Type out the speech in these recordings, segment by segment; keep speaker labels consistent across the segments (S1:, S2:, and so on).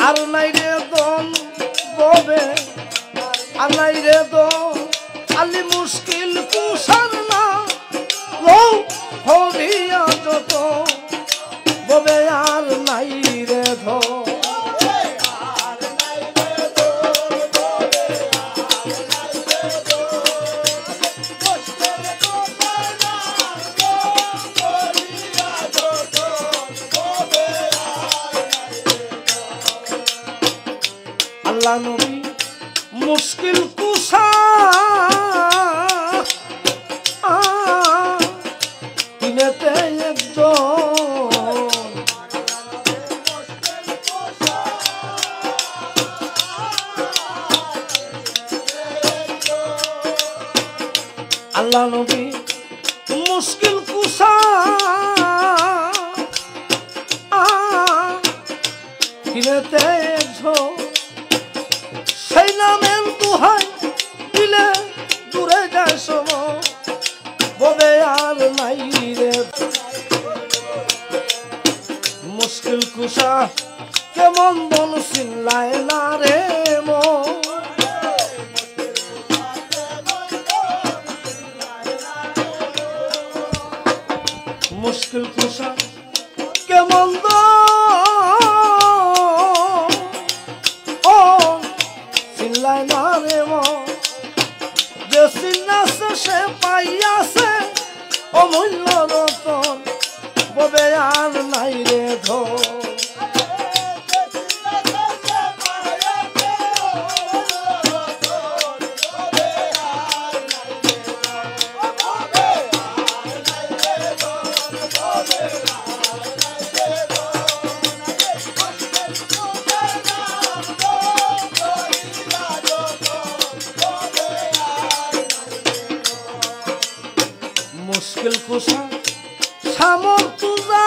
S1: আর নাই রে দন ববে আর নাই রে দন আলি মুশকিল কুসার না লো হরিয়া যত ববে আর নাই রে ধন আল্লাহ নবী মুশকিল কুশা তিনেতে একজন আল্লাহ নবী মুশকিল কুশা তিনেতে একজন সেই নামের দুহাই দিলে দূরে যায় সব ববে আর নাই রে মুশকিল কুশা কেমন মন চিনলায় না রে মন মুশকিল কুশা কেমন যে চিন্নাছে সে পাইয়াছে অমূল্য রতন ববে আর নাই রে ধন মুশকিল কুশা সামর তুজা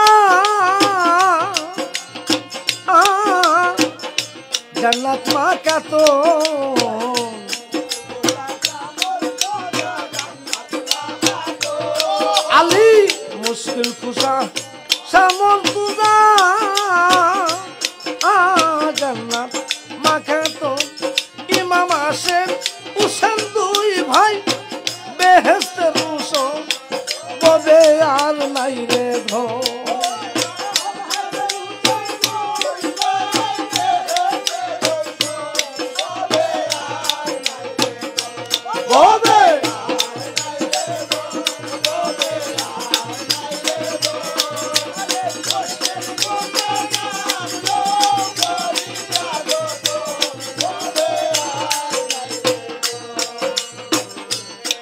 S1: জান্নাত মা কাত আলী মুশকিল কুশা সামর তুজা জান্নাত মা কাত ইমাম আসেন হুসেন দুই ভাই বেহেশতের রুশন ববে আর নাই রে ধন ববে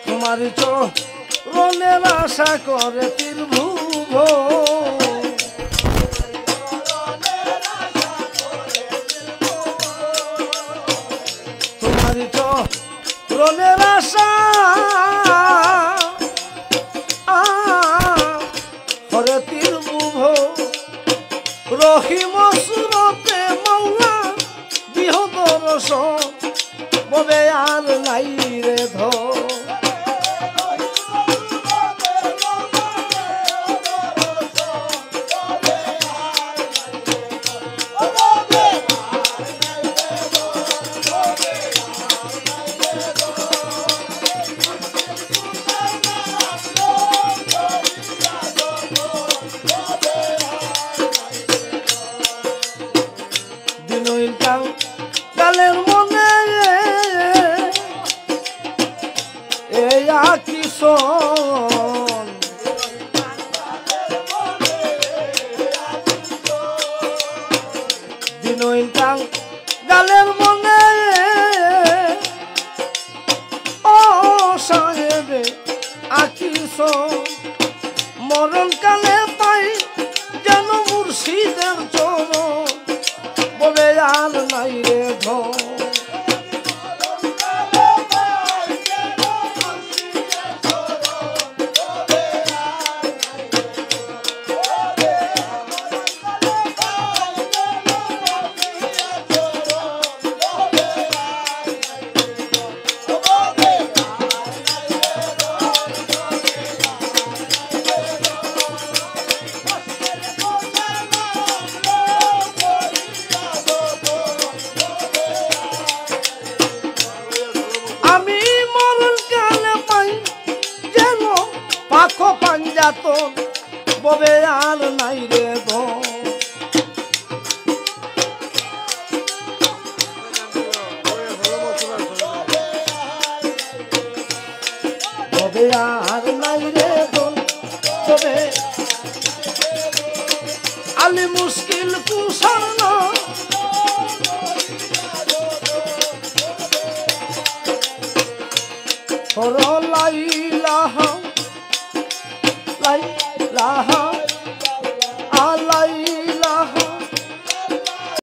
S1: তোমার চরণের আশা করে তীর্ভুব তোমার চরণের আশা করে তীর্ভুব রহিম সুরতে মৌলা বিহদরস ববে আর নাই রে ধন গালের মনে কিশোর দিনইন টাং গালের মনে ও সাহেবে আকিস মরণ কালে পাই যেন মুর্শিদের চরণ বলে আর নাই রে ধন ববে আর নাই রে গো ববে আর নাই রে গো তবে আলি মুশকিল কুশল না লা ইলাহা